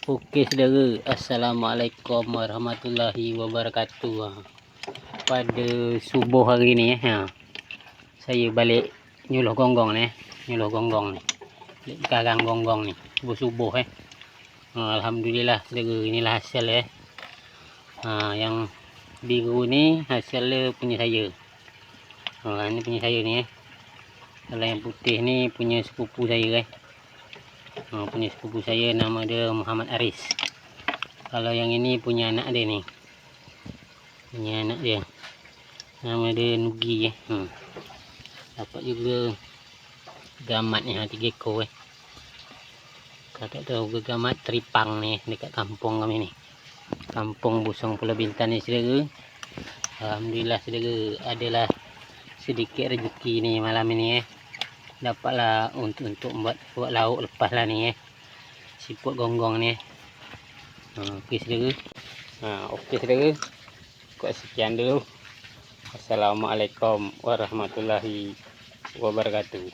Okey saudara, Assalamualaikum warahmatullahi wabarakatuh. Pada subuh hari ni saya balik nyuluh gonggong ni, karang gonggong ni subuh-subuh Alhamdulillah saudara, inilah hasil yang biru ni hasil punya saya. Ini punya saya ni Kalau yang putih ni punya sepupu saya punya sepupu saya, nama dia Muhammad Aris. Kalau yang ini punya anak dia ni, punya anak dia, nama dia Nugi dapat juga gamat ni 3 ekor kakak tahu gamat teripang ni dekat kampung kami ni, kampung Busong Pulau Bintan ni saudara. Alhamdulillah saudara, adalah sedikit rezeki ni malam ini dapatlah untuk buat lauk lepas lah ni siput gonggong ni. Okey saudara. Okey saudara, kuat sekian dulu. Assalamualaikum warahmatullahi wabarakatuh.